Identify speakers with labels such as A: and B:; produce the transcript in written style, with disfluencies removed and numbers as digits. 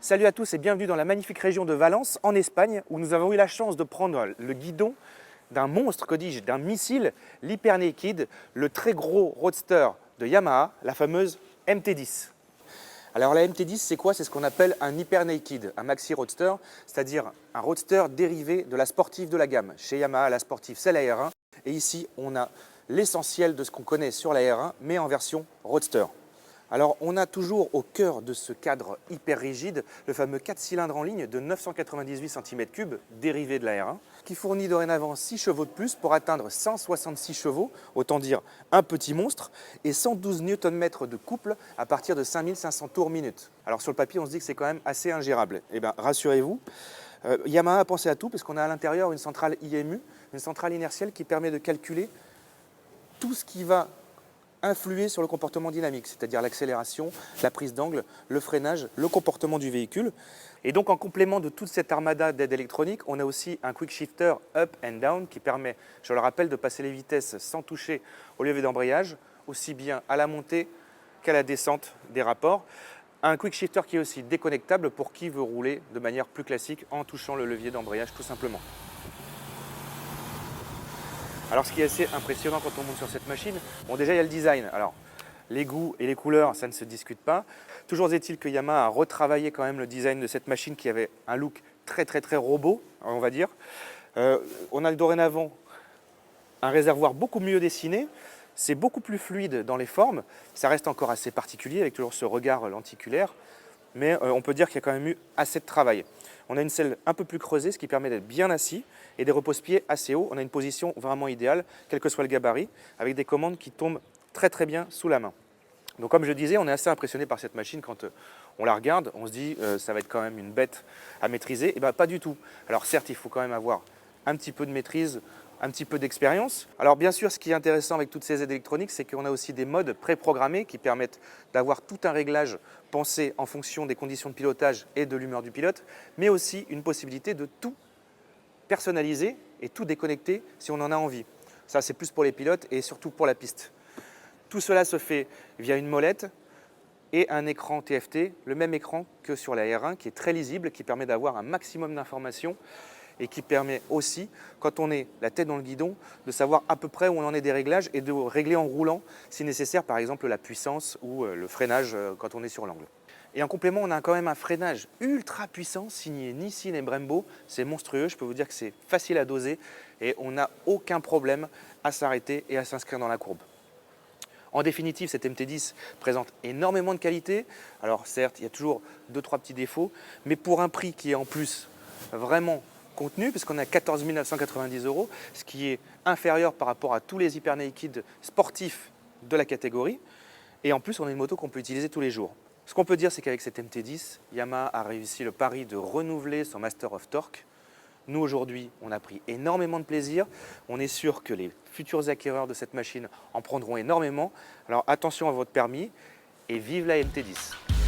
A: Salut à tous et bienvenue dans la magnifique région de Valence, en Espagne, où nous avons eu la chance de prendre le guidon d'un monstre, que dis-je, d'un missile, l'Hyper Naked, le très gros roadster de Yamaha, la fameuse MT-10. Alors la MT-10, c'est quoi? C'est ce qu'on appelle un Hyper Naked, un maxi roadster, c'est-à-dire un roadster dérivé de la sportive de la gamme. Chez Yamaha, la sportive, c'est la R1, et ici, on a l'essentiel de ce qu'on connaît sur la R1, mais en version roadster. Alors, on a toujours au cœur de ce cadre hyper rigide le fameux 4 cylindres en ligne de 998 cm3 dérivé de la R1 qui fournit dorénavant 6 chevaux de plus pour atteindre 166 chevaux, autant dire un petit monstre, et 112 Nm de couple à partir de 5500 tours minute. Alors, sur le papier, on se dit que c'est quand même assez ingérable. Eh bien, rassurez-vous, Yamaha a pensé à tout parce qu'on a à l'intérieur une centrale IMU, une centrale inertielle qui permet de calculer tout ce qui va influer sur le comportement dynamique, c'est-à-dire l'accélération, la prise d'angle, le freinage, le comportement du véhicule. Et donc en complément de toute cette armada d'aides électroniques, on a aussi un quick shifter up and down qui permet, je le rappelle, de passer les vitesses sans toucher au levier d'embrayage, aussi bien à la montée qu'à la descente des rapports. Un quick shifter qui est aussi déconnectable pour qui veut rouler de manière plus classique en touchant le levier d'embrayage tout simplement. Alors ce qui est assez impressionnant quand on monte sur cette machine, bon déjà il y a le design. Alors les goûts et les couleurs, ça ne se discute pas. Toujours est-il que Yamaha a retravaillé quand même le design de cette machine qui avait un look très robot, on va dire. On a dorénavant un réservoir beaucoup mieux dessiné, c'est beaucoup plus fluide dans les formes. Ça reste encore assez particulier avec toujours ce regard lenticulaire, mais on peut dire qu'il y a quand même eu assez de travail. On a une selle un peu plus creusée, ce qui permet d'être bien assis, et des repose-pieds assez hauts. On a une position vraiment idéale, quel que soit le gabarit, avec des commandes qui tombent très bien sous la main. Donc comme je disais, on est assez impressionné par cette machine quand on la regarde. On se dit ça va être quand même une bête à maîtriser. Et bien pas du tout. Alors certes, il faut quand même avoir un petit peu de maîtrise, un petit peu d'expérience. Alors bien sûr, ce qui est intéressant avec toutes ces aides électroniques, c'est qu'on a aussi des modes préprogrammés qui permettent d'avoir tout un réglage pensé en fonction des conditions de pilotage et de l'humeur du pilote, mais aussi une possibilité de tout personnaliser et tout déconnecter si on en a envie. Ça, c'est plus pour les pilotes et surtout pour la piste. Tout cela se fait via une molette et un écran TFT, le même écran que sur la R1 qui est très lisible, qui permet d'avoir un maximum d'informations et qui permet aussi, quand on est la tête dans le guidon, de savoir à peu près où on en est des réglages et de régler en roulant si nécessaire, par exemple la puissance ou le freinage quand on est sur l'angle. Et en complément, on a quand même un freinage ultra puissant signé Nissin et Brembo. C'est monstrueux, je peux vous dire que c'est facile à doser et on n'a aucun problème à s'arrêter et à s'inscrire dans la courbe. En définitive, cette MT-10 présente énormément de qualité. Alors certes, il y a toujours 2-3 petits défauts, mais pour un prix qui est en plus vraiment contenu, puisqu'on a 14 990 €, ce qui est inférieur par rapport à tous les Hyper Naked sportifs de la catégorie. Et en plus, on a une moto qu'on peut utiliser tous les jours. Ce qu'on peut dire, c'est qu'avec cette MT-10, Yamaha a réussi le pari de renouveler son Master of Torque. Nous, aujourd'hui, on a pris énormément de plaisir. On est sûr que les futurs acquéreurs de cette machine en prendront énormément. Alors attention à votre permis et vive la MT-10.